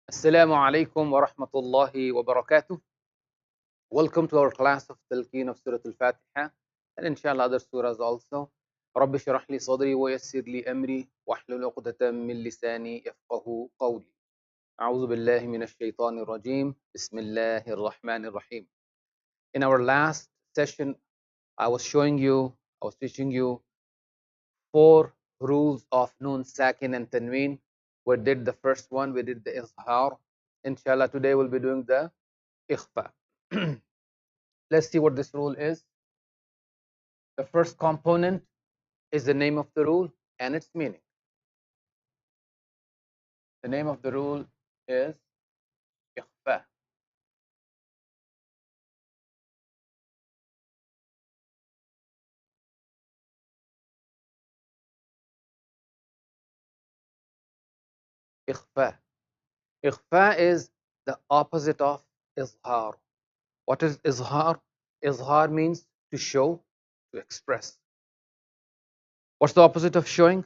Assalamu alaikum wa rahmatullahi wa barakatuh. Welcome to our class of Talqeen of Surah Al-Fatiha and inshallah other surahs also. رب اشرح لي صدري ويسر لي أمري واحلل عقدة من لساني يفقه قولي. أعوذ بالله من الشيطان الرجيم. بسم الله الرحمن الرحيم. In our last session, I was teaching you 4 rules of Noon, Sakin and Tanween. We did the first one, we did the Izhar. Inshallah, today we'll be doing the Ikhfa. Let's see what this rule is. The first component is the name of the rule and its meaning. The name of the rule is Ikhfa. Ikhfa. Ikhfa is the opposite of Izhar. What is Izhar? Izhar means to show, to express. What's the opposite of showing?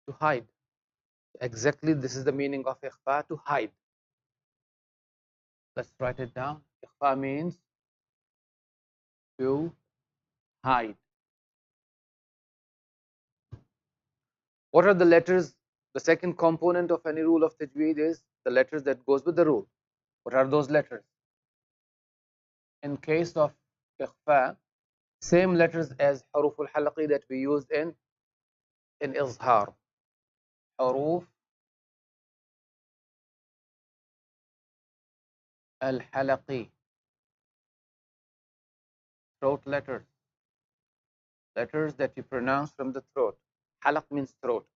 To hide. Exactly, this is the meaning of Ikhfa, to hide. Let's write it down. Ikhfa means to hide. What are the letters? The second component of any rule of tajweed is the letters that goes with the rule. What are those letters? In case of ikhfa, same letters as huruf al-halaqi that we used in izhar. Huruf al-halaqi. Throat letters. Letters that you pronounce from the throat. Halaq means throat.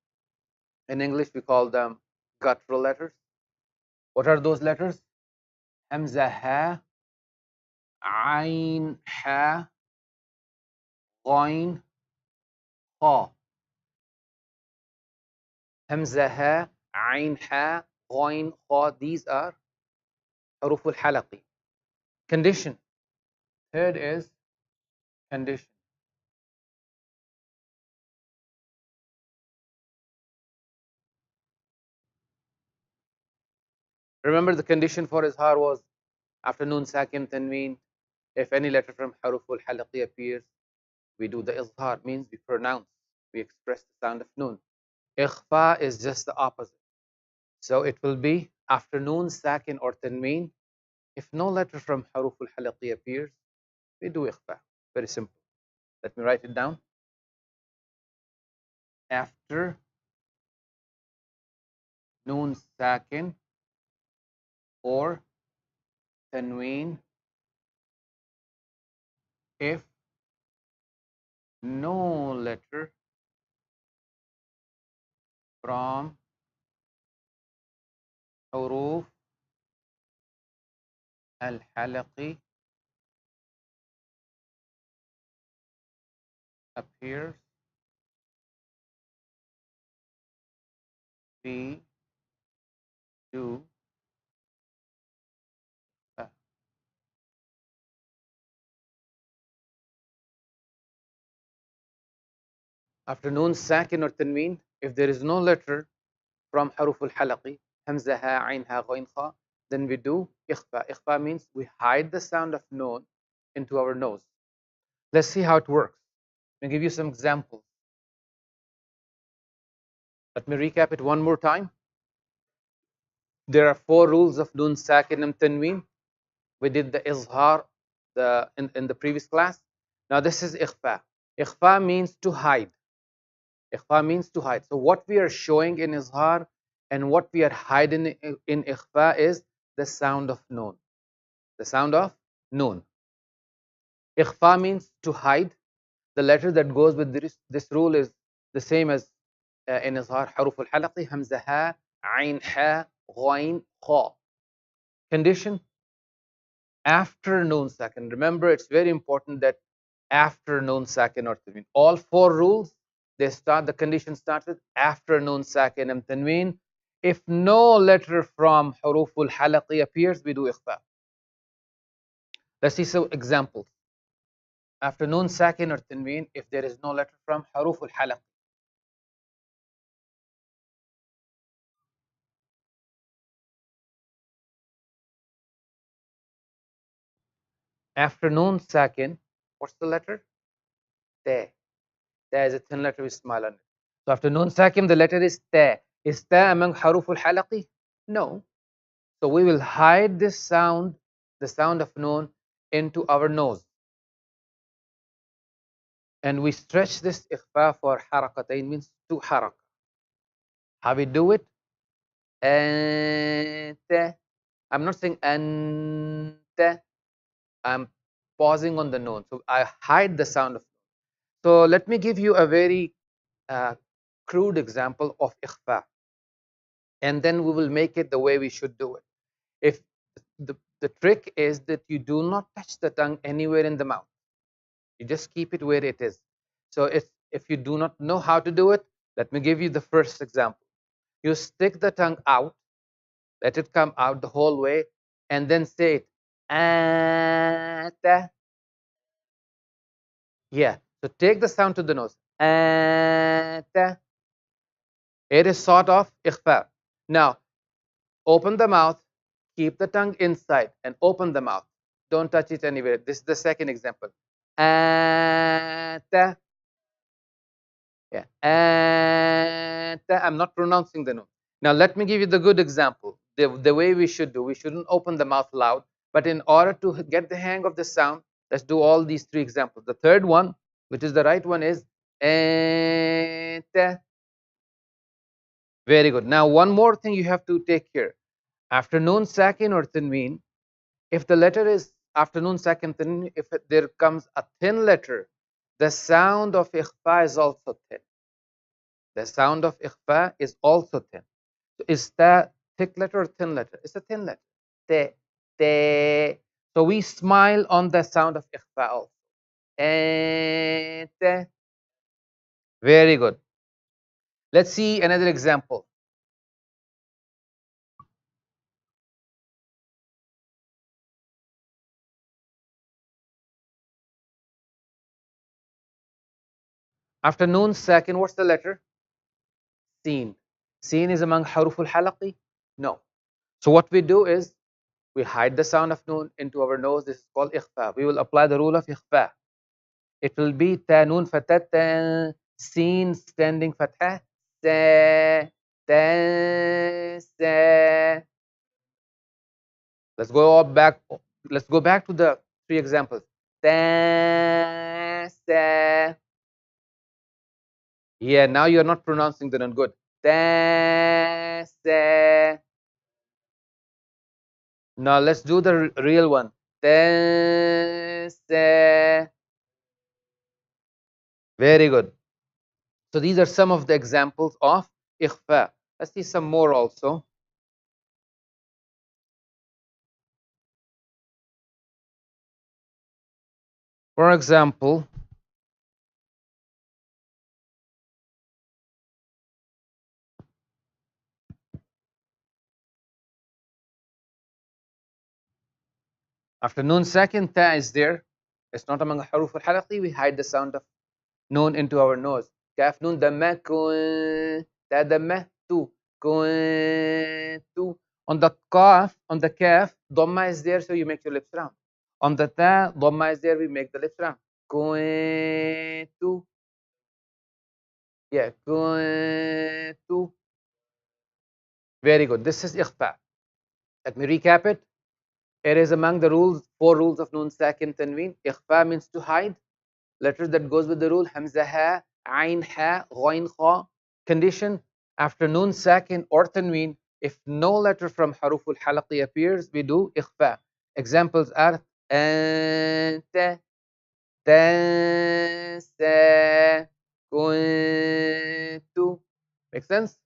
In English we call them guttural letters. What are those letters? Hamza, ha, ain, ha, ghain, kha. Hamza, ha, ain, ha, ghain, kha. These are huruf al-halaqi. Condition. Third is condition. Remember the condition for izhar was after noon, sakin, tanween. If any letter from huruf al-halaqi appears, we do the izhar, means we pronounce, we express the sound of noon. Ikhfa is just the opposite. So it will be after noon, sakin or tanween. If no letter from huruf al-halaqi appears, we do ikhfa. Very simple. Let me write it down. After noon, sakin or tanween, if no letter from huruf al-halaqi appears, we do after noon, sakin or tanween, if there is no letter from huruf al-halaqi, hamza, ha, ain, ha, ghain, kha, then we do ikhfa. Ikhfa means we hide the sound of noon into our nose. Let's see how it works. Let me give you some examples. Let me recap it one more time. There are 4 rules of noon, sakin and tanween. We did the izhar in the previous class. Now this is ikhfa. Ikhfa means to hide. Ikhfa means to hide. So what we are showing in izhar and what we are hiding in ikhfa is the sound of noon. The sound of noon. Ikhfa means to hide. The letter that goes with this rule is the same as in izhar, huruf al-halaqi, hamza, ha, ain, ha, ghain, kha. Condition, after noon sakin. Remember, it's very important that after noon sakin or tanween. All 4 rules, the condition starts with after noon sakin and tanween. If no letter from huruf al-halaqi appears, we do ikhfa. Let's see some examples. After noon sakin or tanween, if there is no letter from huruf al-halaqi. After noon sakin, what's the letter? Te. Te is a thin letter with smile on it. So after noon sakin, the letter is te. Is te among haruf al-halaqi? No. So we will hide this sound, the sound of noon, into our nose. And we stretch this ikhfa for harakatayn, means two haraka. How we do it? Ante. I'm not saying ante. I'm pausing on the noon. So I hide the sound of. So let me give you a very crude example of ikhfa. And then we will make it the way we should do it. If the trick is that you do not touch the tongue anywhere in the mouth. You just keep it where it is. So if you do not know how to do it, let me give you the first example. You stick the tongue out, let it come out the whole way, and then say it. Ata. Yeah. So take the sound to the nose. Ata. It is sort of ikhfa. Now, open the mouth, keep the tongue inside, and open the mouth. Don't touch it anywhere. This is the second example. Ata. Yeah. Ata. I'm not pronouncing the note. Now, let me give you the good example. The way we should do. We shouldn't open the mouth loud. But in order to get the hang of the sound, let's do all these three examples. The third one, which is the right one, is Ata. Very good. Now, one more thing you have to take care. After noon sakin or tanween, if the letter is after noon sakin tanween, if there comes a thin letter, the sound of ikhfa is also thin. The sound of ikhfa is also thin. So is that thick letter or thin letter? It's a thin letter. Te, te. So we smile on the sound of ikhfa also. Te. Very good. Let's see another example. After noon sakin, what's the letter? Seen. Seen is among haruf al-halaqi? No. So what we do is we hide the sound of noon into our nose. This is called ikhfa. We will apply the rule of ikhfa. It will be ta noon fatat, seen standing fatha, sa, ta, sa. Let's go back. Let's go back to the three examples. Ta, sa. Yeah, now you're not pronouncing the noon good. Ta, sa. Now let's do the real one. Ta, sa. Very good. So these are some of the examples of ikhfa. Let's see some more also. For example, after noon sakin, ta is there. It's not among haruf al-halaqi. We hide the sound of noon into our nose. Kaf noon damma kun, ta damma tu, kun tu. On the kaf, on the kaf, dhamma is there, so you make your lips round. On the ta, dhamma is there, we make the lips round. Kun tu. Yeah, kun tu. Very good. This is ikhfa. Let me recap it. It is among the rules, 4 rules of noon sakin tanween. Ikhfa means to hide. Letters that goes with the rule. Hamza ha, ain ha, ghain kha. Condition. After noon sakin or tanween, if no letter from haruful halaqi appears, we do ikhfa. Examples are anta, tansa, kuntu. Make sense?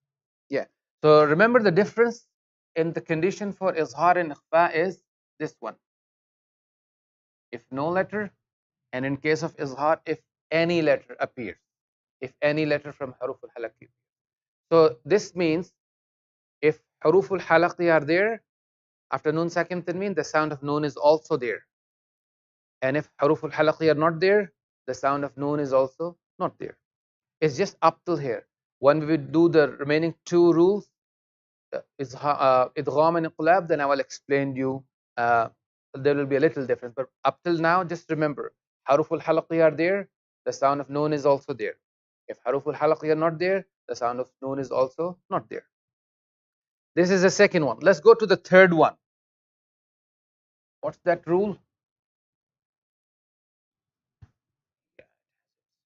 Yeah. So remember the difference in the condition for izhar and ikhfa is this one. If no letter, and in case of izhar, if any letter appears. If any letter from haruf al-halaqi. So this means if haruf al-halaqi are there, after noon sakin tanween, the sound of noon is also there. And if haruf al-halaqi are not there, the sound of noon is also not there. It's just up till here. When we do the remaining 2 rules, idgham and inqilab, then I will explain you there will be a little difference. But up till now, just remember, haruful halaqi are there, the sound of noon is also there. If haruful halaqi are not there, the sound of noon is also not there. This is the second one. Let's go to the third one. What's that rule?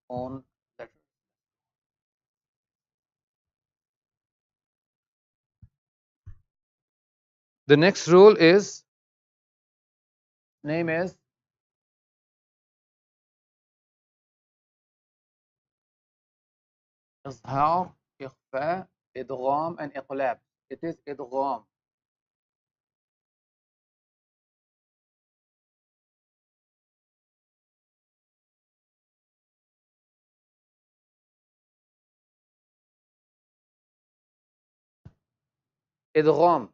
On letter. The next rule is, name is إظهار, إخفاء, إدغام, and إقلاب. It is إدغام. إدغام.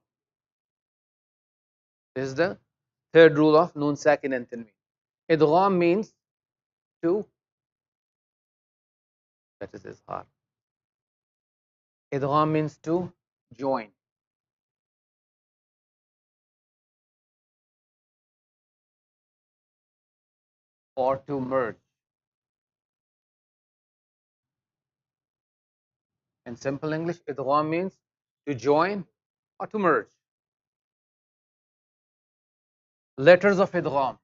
This is the third rule of Noon Sakin and Tanween. Idgham means to, that is Izhar. Idgham means to join. Or to merge. In simple English, Idgham means to join or to merge. Letters of Idgham.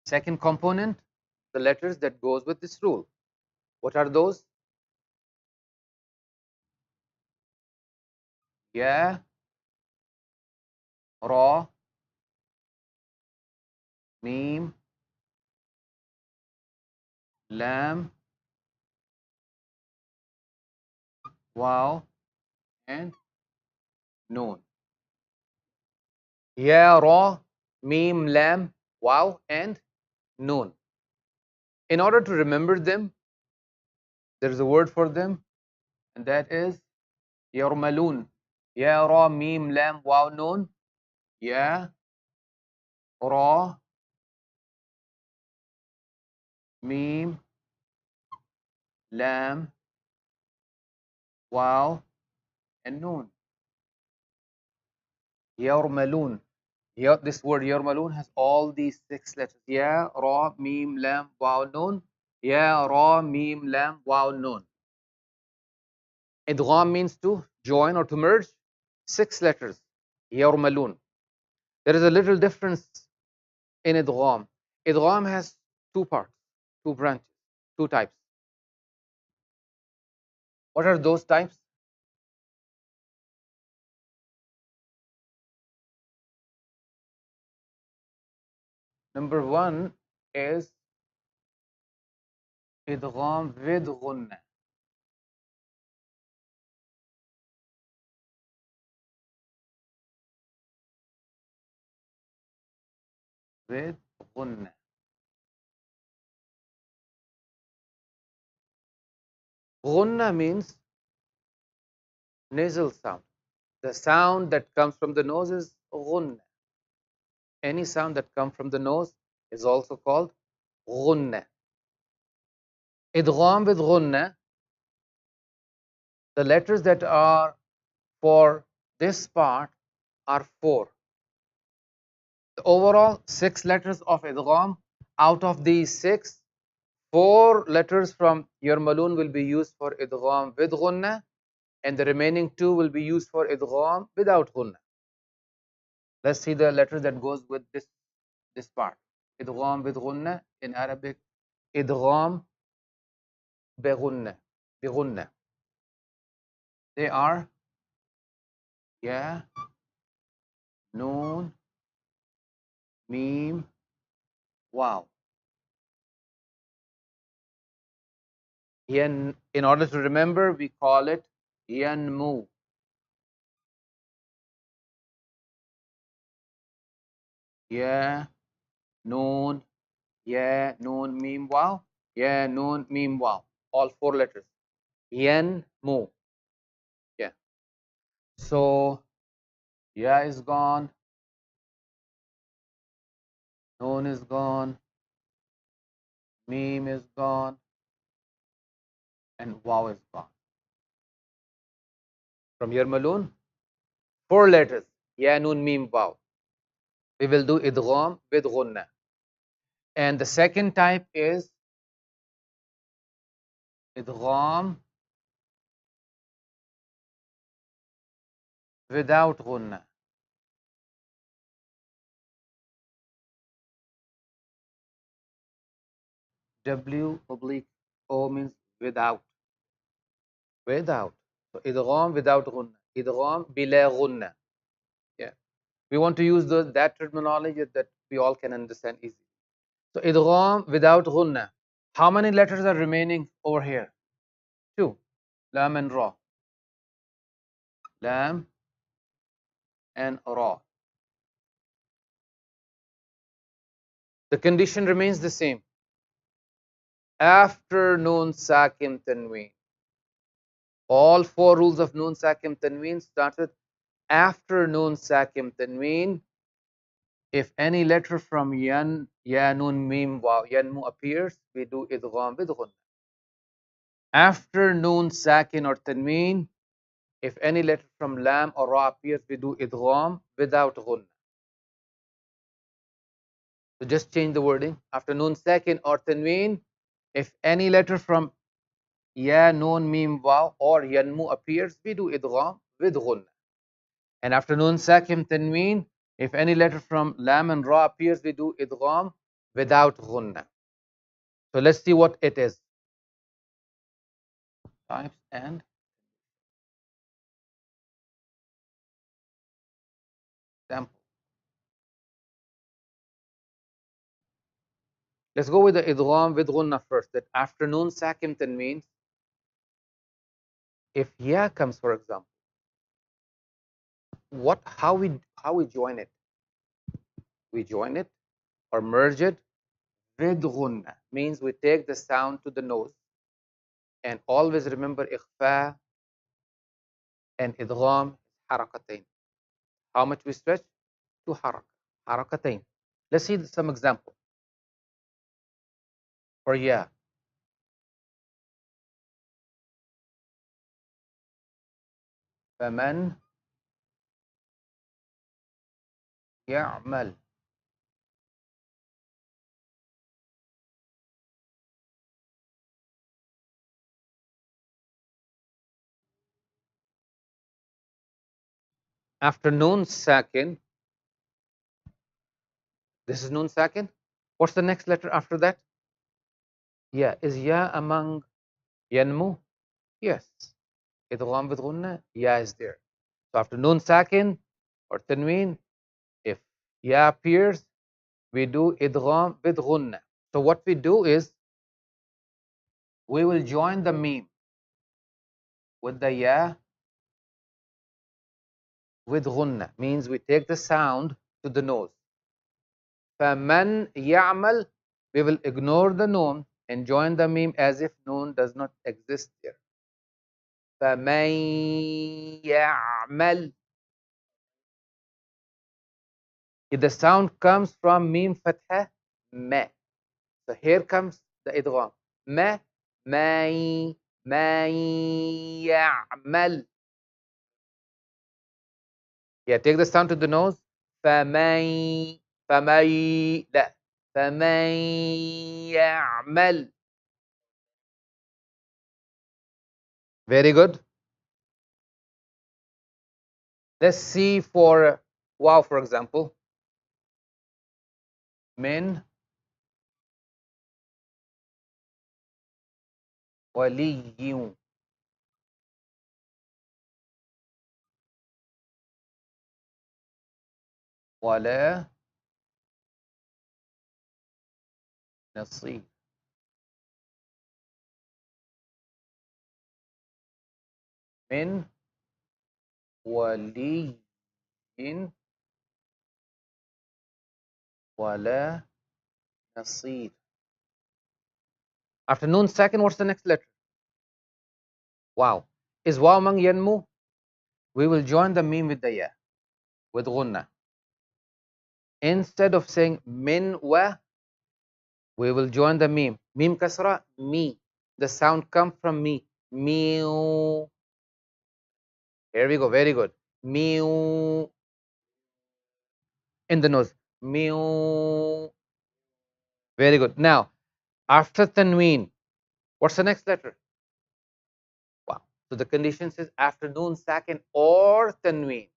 Second component, the letters that goes with this rule. What are those? Ya, Ra, Mim, Lam, Waw, and Noon. Ya, Ra, Mim, Lam, Waw, and Noon. In order to remember them, there is a word for them, and that is Yarmalun. Ya, Ra, Mim, Lam, Waw, Noon. Ya, Ra, Mim, Lam, Waw, and Noon. Yarmalun. This word Yarmalun has all these 6 letters. Ya, Ra, Mim, Lam, Waw, Noon. Ya, Ra, Mim, Lam, Waw, Noon. Idgham means to join or to merge. 6 letters. Yarmalun. There is a little difference in Idgham. Idgham has 2 parts, 2 branches, 2 types. What are those types? Number 1 is Idgham with Gunna. With Gunna. Gunna means nasal sound. The sound that comes from the nose is Gunna. Any sound that comes from the nose is also called Gunna. Idgham with Gunna, the letters that are for this part are 4. The overall 6 letters of Idgham. Out of these 6, 4 letters from Yarmalun will be used for Idgham with Gunna, and the remaining 2 will be used for Idgham without Gunna. Let's see the letters that goes with this part. Idgham with Gunna in Arabic. Idgham بغنة. بغنة. They are Ya, Noon, Mim, Waw. In order to remember, we call it Yanmu. Ya, Noon, Ya, Noon, Mim, Waw. Ya, Noon, Mim, Waw. All 4 letters. Yanmu. Yeah. So Ya is gone. Noon is gone. Mim is gone. And Waw is gone. From yarmalun, 4 letters. Ya, nun, mim, waw. We will do idgham with gunna. And the second type is idgham without gunna. W oblique O means without. Without. So idgham without gunna. Idgham bila gunna. Yeah. We want to use that terminology that we all can understand easily. So idgham without gunna. How many letters are remaining over here? 2. Lam and ra. Lam and ra. The condition remains the same. After noon sakin tanween. All 4 rules of noon sakin tanween started after noon sakin tanween. If any letter from yan, ya, nun, mim, waw, yanmu appears, we do idgham with gunna. After noon sakin or tanween, if any letter from lam or ra appears, we do idgham without gunna. So just change the wording. After noon sakin or tanween, if any letter from ya, nun, mim, waw or yanmu appears, we do idgham with gunna. And after noon sakin tanween, if any letter from lam and ra appears, we do idgham without gunna. So let's see what it is. Types and example. Let's go with the idgham with gunna first. That after noon sakin tanween, if ya comes, for example, how we join it? We join it or merge it with gunna. Means we take the sound to the nose, and always remember ikhfa and idgham harakatain. How much we stretch? To harakatain. Let's see some example. For ya, فمن يعمل. After noon sakin, this is noon sakin. What's the next letter after that? Yeah. Is ya among yanmu? Yes. Idgham with gunna, ya is there. So after noon sakin or tanween, if ya appears, we do idgham with gunna. So what we do is we will join the meme with the ya with gunna. Means we take the sound to the nose. فَمَنْ يَعْمَلْ, we will ignore the noon and join the meme as if noon does not exist there. فَمَنْ يَعْمَلْ. If the sound comes from meme fatha, ma. So here comes the idgham. Ma, man ya'mal. Yeah, take the sound to the nose. فَمَنْ لا. فَمَنْ يَعْمَلْ. Very good. Let's see for wow, for example. من ولي ولا نصير. من ولي ولا نصير. After noon second, what's the next letter? Wow. Is waw among yanmu? We will join the meme with the ya, with gunna. Instead of saying min wa, we will join the meme. Meme kasra, mi. The sound comes from me. Mew. Here we go. Very good. Mew. In the nose. Mew. Very good. Now, after tanween, what's the next letter? Wow. So the condition says after noon sakin or tanween.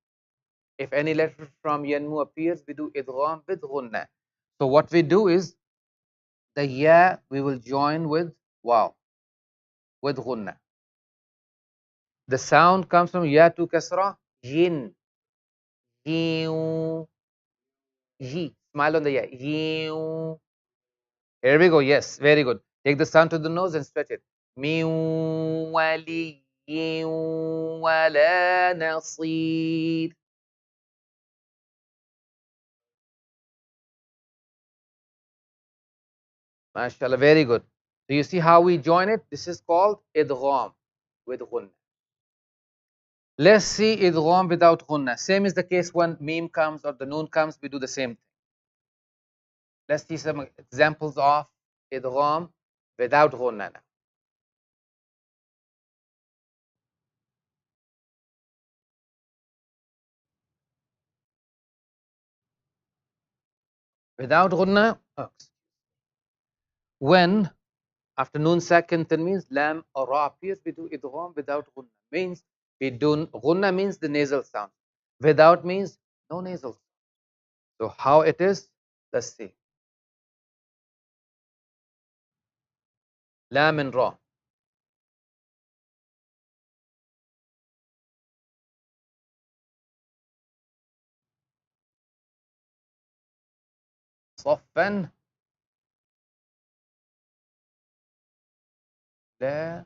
If any letter from yanmu appears, we do idgham with ghunna. So what we do is the ya we will join with wow, with ghunna. The sound comes from ya to kasra, yin, yin, yi. Smile on the ya, yin. Here we go. Yes, very good. Take the sound to the nose and stretch it. Min waliyyin wala nasir. MashaAllah, very good. So you see how we join it? This is called idgham with ghunna. Let's see idgham without ghunna. Same is the case when meme comes or the noon comes, we do the same thing. Let's see some examples of idgham without ghunna now. Without ghunna, when after noon sakin means lam or ra appears, we do idgham without ghunna. Means we do ghunna means the nasal sound. Without means no nasal sound. So how it is? Let's see. Lam and ra. صفا لا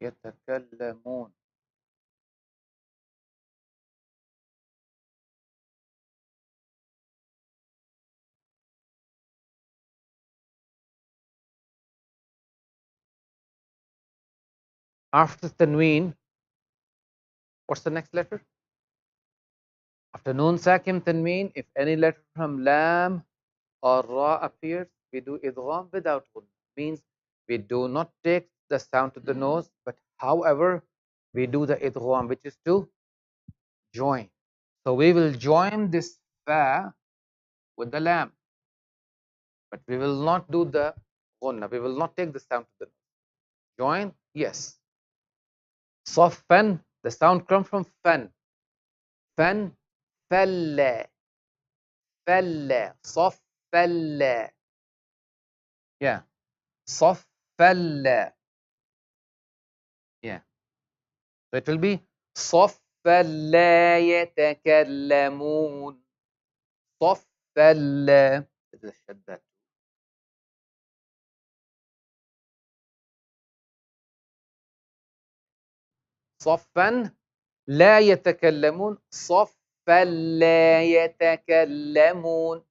يتكلمون. After tanween, what's the next letter? After noon sakin tanween, if any letter from lam or ra appears, we do idgham without ghunna. Means we do not take the sound to the nose, but however, we do the idgham, which is to join. So we will join this fa with the lam, but we will not do the ghunna. We will not take the sound to the nose. Join, yes. Saffan, the sound comes from fan. Fan, falla, falla, saffalla. Yeah, saffalla. Yeah. So it will be صفا يتكلمون. صفا الشدات. صفا لا يتكلمون. صفا لا يتكلمون.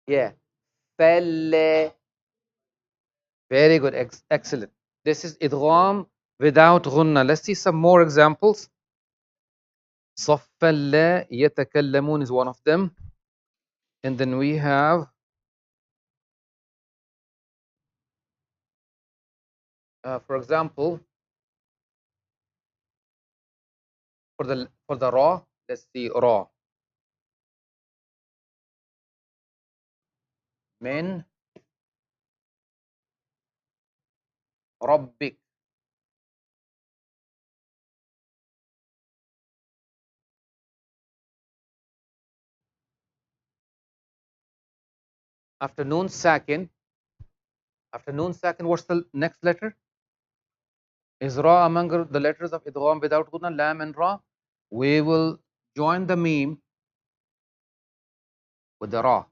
Yeah. فلا. Very good. Excellent. This is idgham without ghunna. Let's see some more examples. صفا لا يتكلمون is one of them. And then we have for example, for the raw, let's see raw. من ربك. Afternoon sakin. Afternoon sakin, what's the next letter? Is ra among the letters of idgham without gunna, lam and ra? We will join the meme with the ra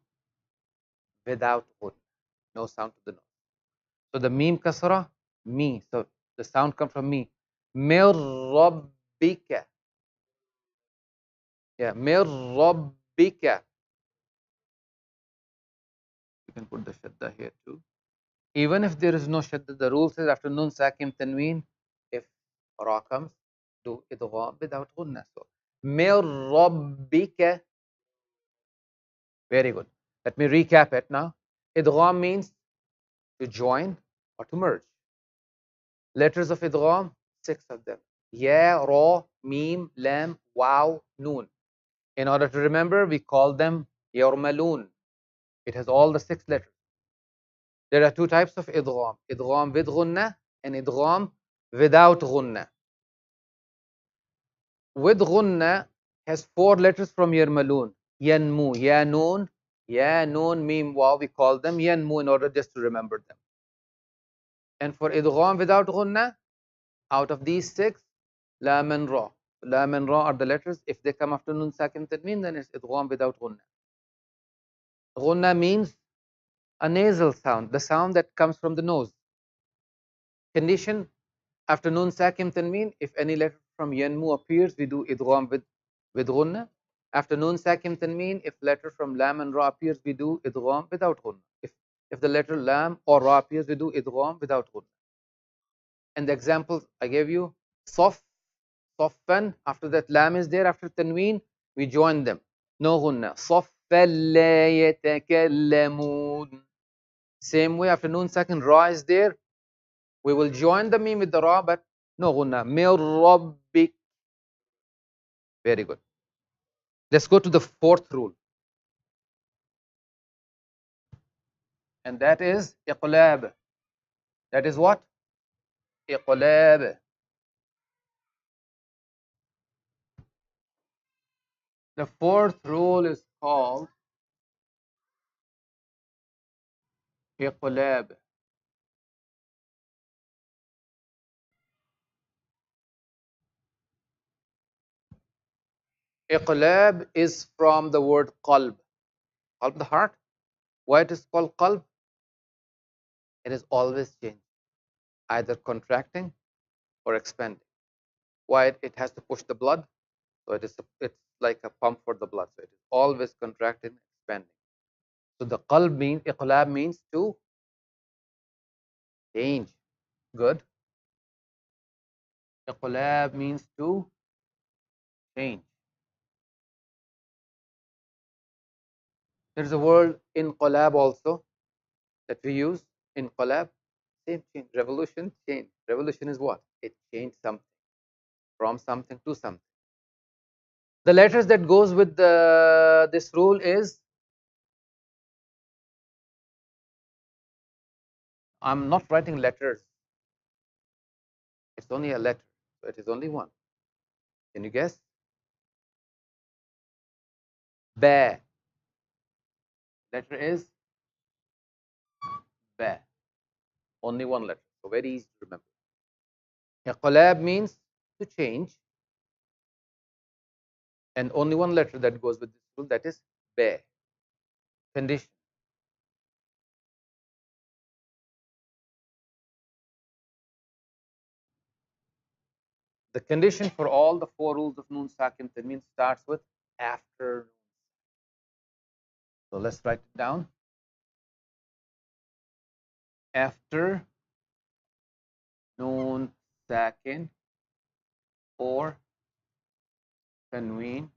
without gunna. No sound to the nose. So the meme kasra, me. So the sound comes from me. Mir rabbika. Yeah, mir rabbika. You can put the shadda here too. Even if there is no shadda, the rule says after noon sakin tanween, if ra comes, do idgham without gunna. So mir rabbika. Very good. Let me recap it now. Idgham means to join or to merge. Letters of idgham, 6 of them. Ya, Ra, Mim, Lam, Waw, Noon. In order to remember, we call them Yarmaloon. It has all the 6 letters. There are 2 types of idgham. Idgham with ghunna and idgham without ghunna. With ghunna has 4 letters from Yarmaloon. Yanmu, Ya Noon, Ya Noon, Mim, Waw. We call them Yanmu in order just to remember them. And for idgham without ghunna, out of these 6, Lam and Ra. Lam and Ra are the letters. If they come after Nun Sakin Tanween, then it's idgham without ghunna. Ghunna means a nasal sound, the sound that comes from the nose. Condition, after Nun Sakin Tanween, if any letter from Yanmu appears, we do idgham with ghunna. After Nun Sakin Tanween, if letter from Lam and Ra appears, we do idgham without ghunna. If the letter Lam or Ra appears, we do idgham without ghunna. And the examples I gave you, Sof, Soffan, after that Lam is there, after Tanween, we join them. No ghunna. Soffan la yatakallamun. Same way, after Nun Sakin, Ra is there, we will join the Mim with the Ra, but no ghunna. Mir Rabbik. Very good. Let's go to the 4th rule. And that is iqlab. That is what? Iqlab. The 4th rule is called iqlab. Iqlab is from the word qalb. Qalb, the heart. Why it is called qalb? It is always changing, either contracting or expanding. Why? It has to push the blood, so it's like a pump for the blood. So it is always contracting, expanding. So the qalb means, iqlab means to change. Good. Iqlab means to change. There's a word inqalab also that we use. Inqalab, same change. Revolution, change. Revolution is what? It changed something from something to something. The letters that goes with this rule is, I'm not writing letters. It's only a letter, so it is only one. Can you guess? Ba. Letter is ba. Only one letter, so very easy to remember. Iqlab means to change, and only one letter that goes with this rule, that is ba. Condition. The condition for all the 4 rules of Noon Sakin Tanween starts with after. So let's write it down. After Noon Sakin or Tanween,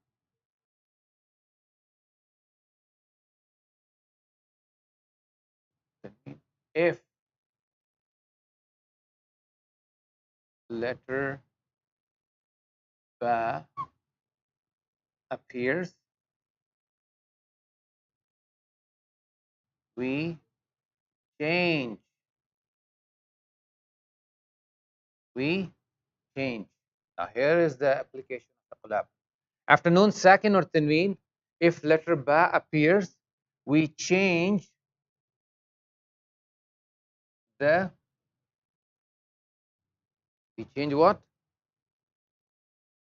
if letter Ba appears, we change. We change. Now here is the application of the collab. After Noon Sakin or Tanween, if letter Ba appears, we change the, we change what?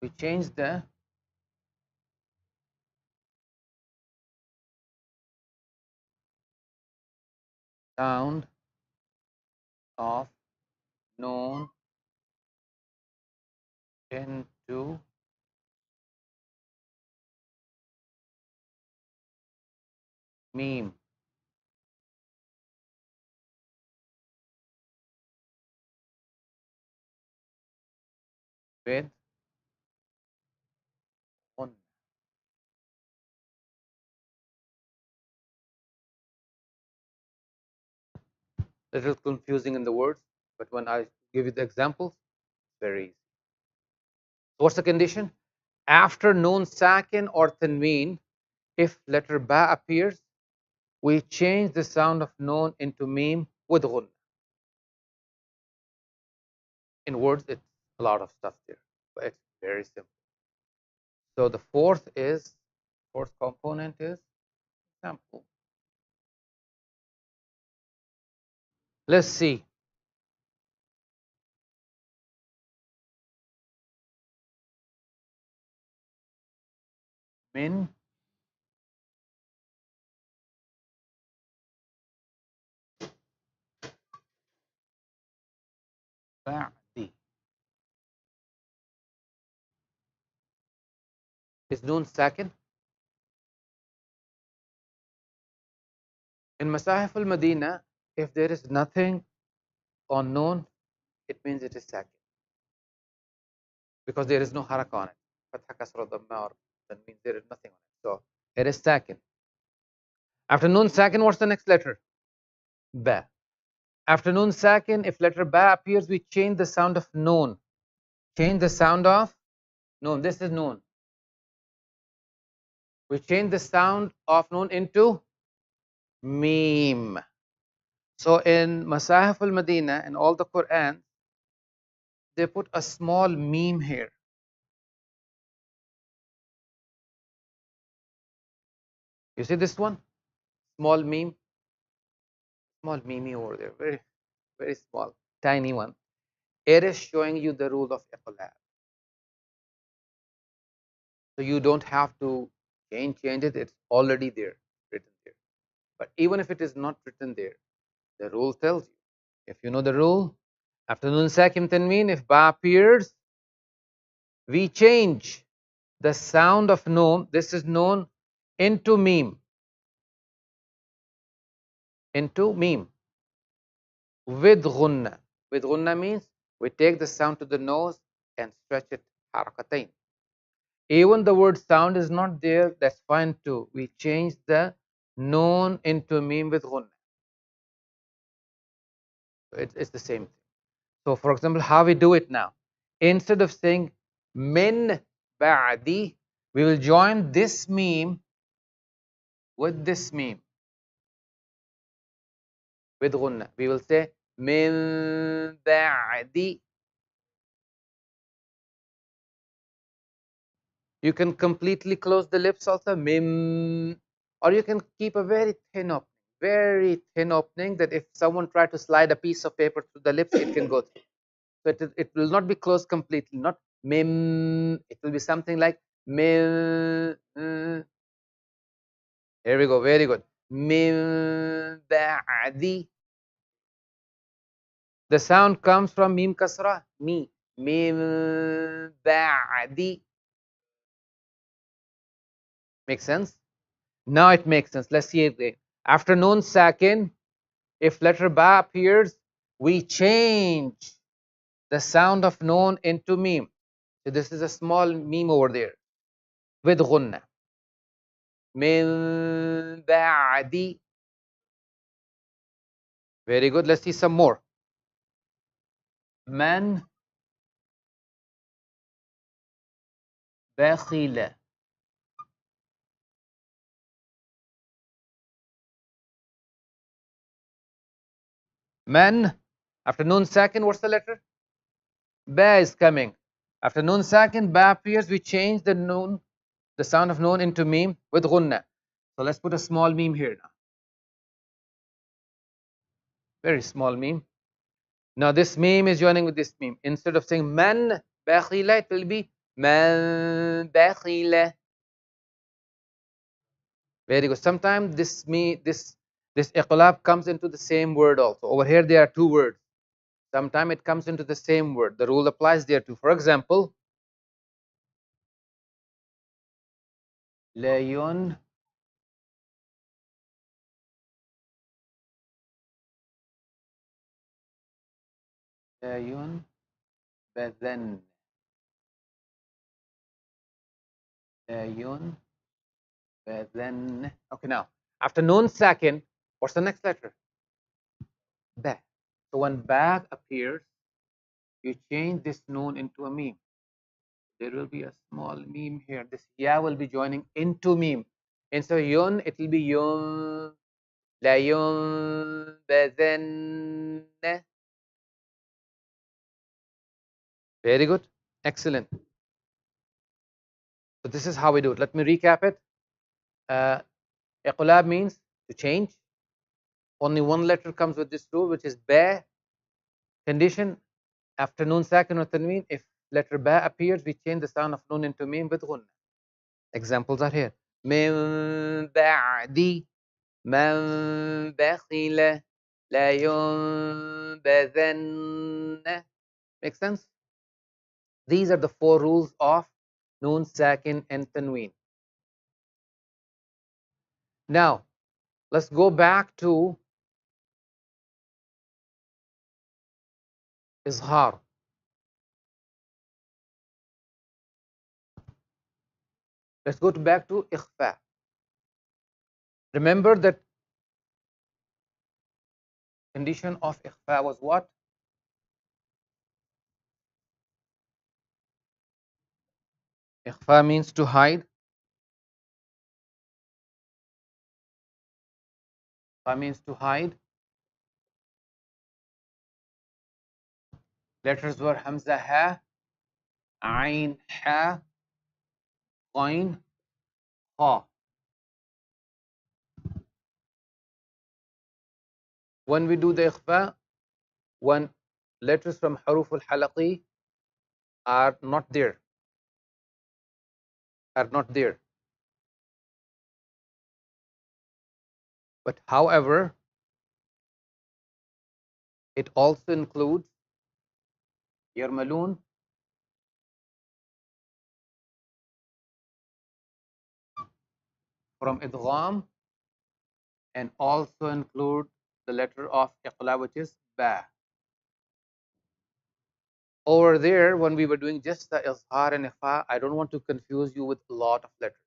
We change the sound of Noon into Meme. With on. Little confusing in the words, but when I give you the examples. Very easy. So what's the condition? After noon sakin or tanween, if letter ba appears, we change the sound of noon into meme with ghun. In words, it's a lot of stuff there, but it's very simple. So the fourth component is example. Let's see. Min ba'di. Is noon sakin? In Masahif al-Madina, if there is nothing on noon, it means it is sakin. Because there is no haraka on it. Fatha kasra dhamma, or that means there is nothing on it. So it is sakin. After noon sakin, what's the next letter? Ba. After noon sakin, if letter ba appears, we change the sound of noon. Change the sound of noon. This is noon. We change the sound of noon into meme. So in Masahif al-Madina and all the Qur'an, they put a small meme here. You see this one? Small meme. Small meme over there. Very, very small. Tiny one. It is showing you the rule of iqlab. So you don't have to change it. It's already there, written there. But even if it is not written there, the rule tells you. If you know the rule, after nun sakin tanween, if ba appears, we change the sound of noon. This is known into meme. Into meme. With ghunna. With ghunna means we take the sound to the nose and stretch it harakatain. Even the word sound is not there, that's fine too. We change the noon into meme with ghunna. It's the same thing. So for example, how we do it now? Instead of saying min ba'di, we will join this meme with this meme with ghunna. We will say min ba'di. You can completely close the lips also, mim, or you can keep a very thin opening that if someone tried to slide a piece of paper through the lips, it can go through. So it will not be closed completely, not mim. It will be something like mim. Here we go, very good. Min ba'di. The sound comes from mim kasra, mi. Min ba'di. Make sense? Now it makes sense. Let's see it again. After noon sakin, if letter ba appears, we change the sound of noon into meme. So this is a small meme over there with ghunna. Min ba'di. Very good. Let's see some more. Man bakhila. Man. After noon sakin, what's the letter? Ba is coming. After noon sakin, ba appears. We change the noon, the sound of noon into meme with ghunna. So let's put a small meme here now. Very small meme. Now this meme is joining with this meme. Instead of saying man bakhila, it will be man bakhila. Very good. Sometimes this iqlab comes into the same word also. Over here there are two words. Sometimes it comes into the same word. The rule applies there too. For example, layun layun badan layun badan. Okay, now after noon sakin, what's the next letter? Ba. So when ba appears, You change this noon into a meme. There will be a small meme here. This ya will be joining into meme. Instead of yun, it will be yun, la yun, bezen. Very good. Excellent. So this is how we do it. Let me recap it. Iqlab means to change. Only one letter comes with this rule, which is ba. Condition after noon sakin or tanween. If letter ba appears, we change the sound of noon into meme with ghunna. Examples are here. من بعد من بخل لا ينبذن. Make sense? These are the four rules of noon sakin and tanween. Now, let's go back to izhar. Let's go back to ikhfa. Remember that condition of ikhfa was what? Ikhfa means to hide. Ikhfa means to hide. Letters were hamza ha, ain ha, ghain ha. When we do the ikhfa, when letters from haruf al-halaqi are not there, But however, it also includes yarmalun, from idgham, and also include the letter of iqla, which is ba. Over there, when we were doing just the izhar and ikhfa, I don't want to confuse you with a lot of letters.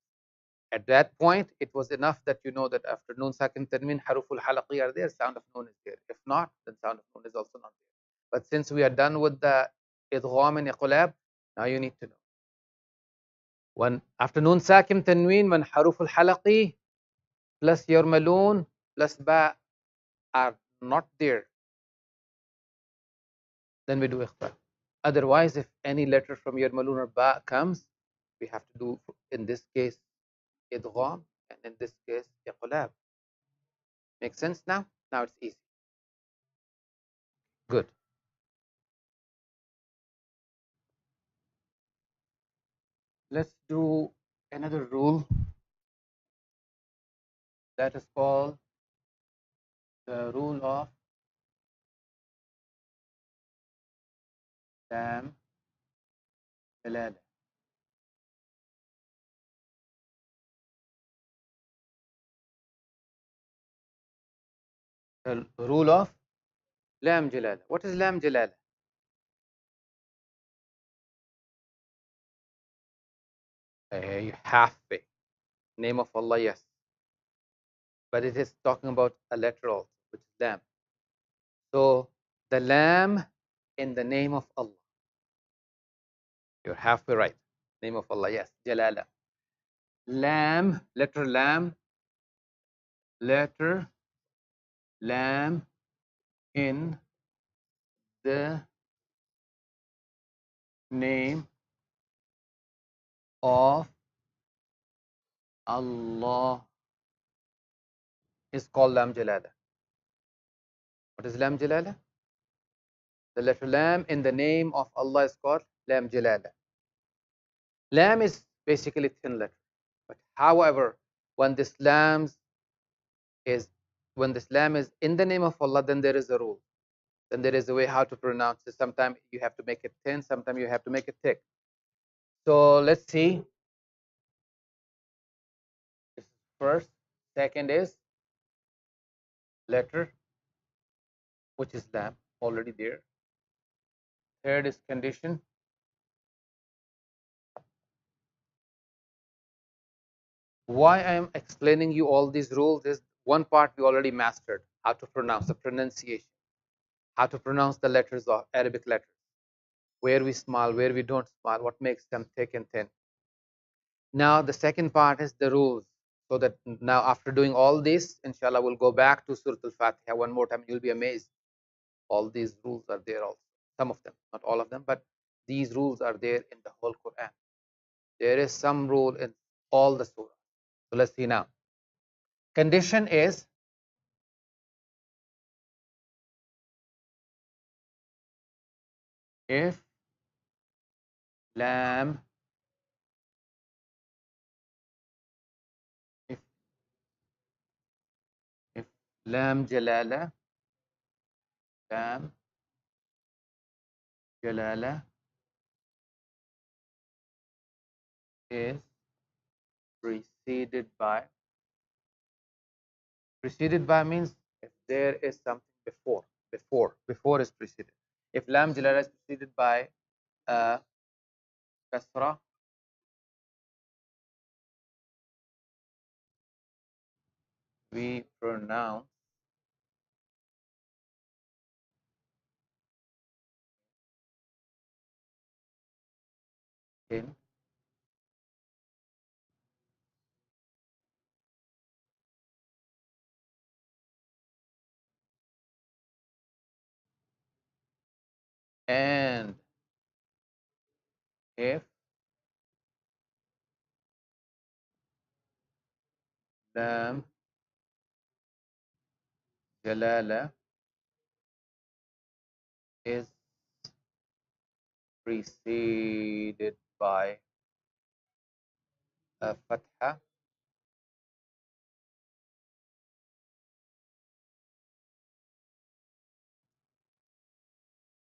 At that point, it was enough that you know that after noon sakin tanween, haruful halaqi are there, sound of noon is there. If not, then sound of noon is also not there. But since we are done with the idgham and iqlab, now you need to know. When after noon sakin tanween, when haruful halaqi plus yarmalun plus ba are not there, then we do ikhfa. Otherwise, if any letter from yarmalun or ba comes, we have to do, in this case, idgham, and in this case, iqlab. Make sense now? Now it's easy. Good. Let's do another rule that is called the rule of lam jalala. The rule of lam jalala. What is lam jalala? You have to. Name of Allah, yes. But it is talking about a letter also, which is lam. So the lam in the name of Allah. You're halfway right. Name of Allah, yes. Jalala. Lam, letter lam in the name of Allah is called lam jalala. What is lam jalala? The letter lam in the name of Allah is called lam jalala. Lam is basically thin letter. But however, when this lam is in the name of Allah, then there is a rule. Then there is a way how to pronounce it. Sometimes you have to make it thin, sometimes you have to make it thick. So let's see. This is first. Second is letter, which is lam, already there. Third is condition. Why I am explaining you all these rules is one part we already mastered, how to pronounce the pronunciation, how to pronounce the letters of Arabic letters. where we smile, where we don't smile, what makes them thick and thin. Now, the second part is the rules. So that now, after doing all this, inshallah, we'll go back to Surah Al-Fatiha one more time. You'll be amazed. All these rules are there also. Some of them, not all of them, but these rules are there in the whole Quran. There is some rule in all the surah. So let's see now. Condition is if lam, if if lam jalala, lam jalala is preceded by means if there is something before is preceded. If lam jalala is preceded by kasra, we pronounce in and if lam jalala is preceded by a fatha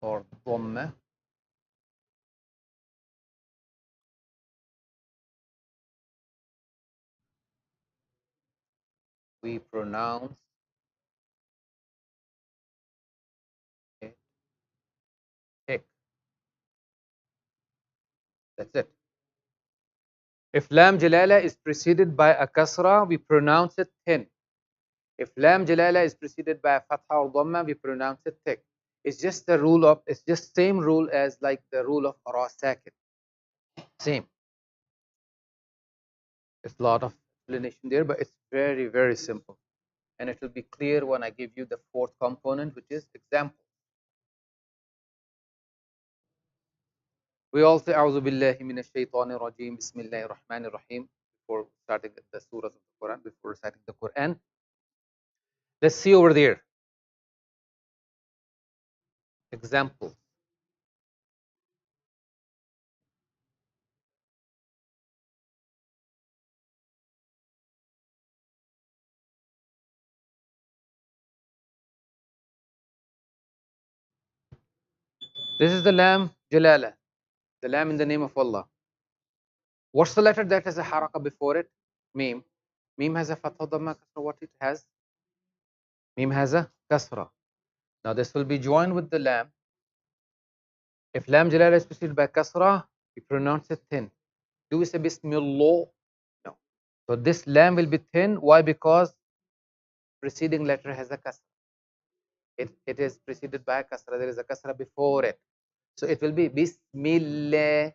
or dhamma, we pronounce it thick. That's it. If lam jalala is preceded by a kasra, we pronounce it thin. If lam jalala is preceded by a fatha or dhamma, we pronounce it thick. It's just the rule of, it's just same rule as like the rule of ra sakit. Same. It's a lot of explanation there, but it's very, very simple. And it will be clear when I give you the fourth component, which is example. We all say, A'udhu billahi minash shaitanir rajim, Bismillahir Rahmanir Rahim, before starting the surahs of the Quran, before reciting the Quran. Let's see over there. Example. This is the lam jalala, the lam in the name of Allah. What's the letter that has a haraka before it? Mim. Mim has a fatha dhamma kasra. What it has? Mim has a kasra. Now this will be joined with the lam. If lam jalala is preceded by kasra, we pronounce it thin. Do we say Bismillah? No. So this lam will be thin. Why? Because preceding letter has a kasra. It is preceded by a kasra. There is a kasra before it. So it will be Bismillah.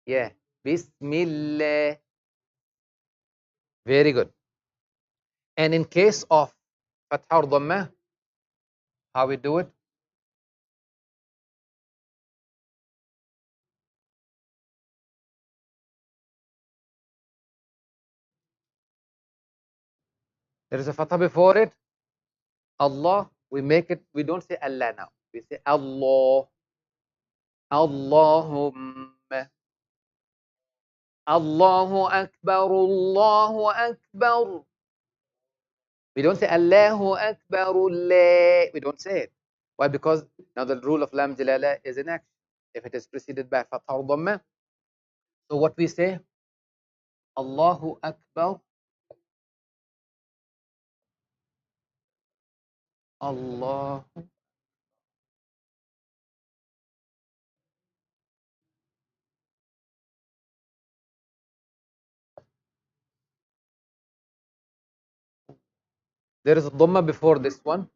Yeah. Bismillah. Very good. And in case of fatha or dhamma, how we do it? There is a fatha before it. Allah, we make it, we don't say Allah now. We say Allah. Allahumma. Allahu Akbar. Allahu Akbar. We don't say Allahu Akbar. We don't say it. Why? Because now the rule of Lam Jalala is in action. If it is preceded by fatha or dhamma. So what we say? Allahu Akbar. Allah. There is a dhamma before this one.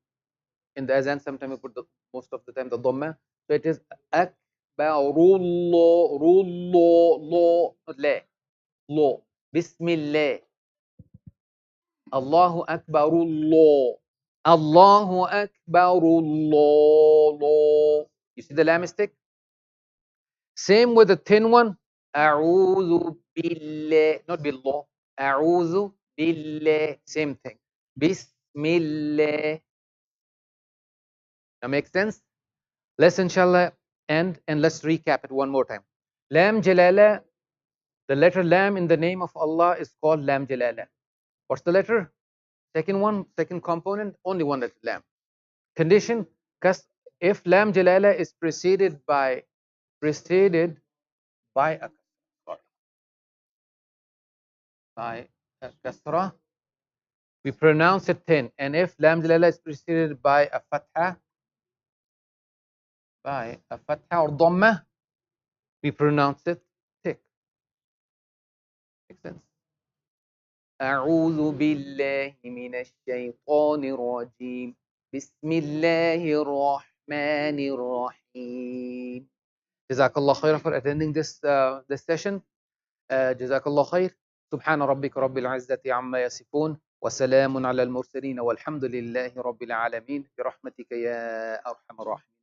In the azan, sometimes we put most of the time the dhamma. So it is Akbarullah, Rullah, Law, not La, Law. Bismillah. Allahu Akbarullah. Allahu Akbarullah, Law. You see the lam stick? Same with the thin one. A'udhu billah, not billah. A'udhu billah. Same thing. Bismillah. That makes sense? Let's inshallah end and let's recap it one more time. Lam Jalala, the letter Lam in the name of Allah is called Lam Jalala. What's the letter? Second one, second component, only one letter Lam. Condition, if Lam Jalala is preceded by a kasra, we pronounce it thin. And if Lam Jalala is preceded by a fatha or dhamma, we pronounce it thick. Makes sense? أعوذ بالله من الشيطان الرجيم بسم الله الرحمن الرحيم. جزاك الله خيرا for attending this session. جزاك الله خير. سبحان ربك رب العزة عما يصفون وسلام على المرسلين والحمد لله رب العالمين برحمتك يا أرحم الراحمين.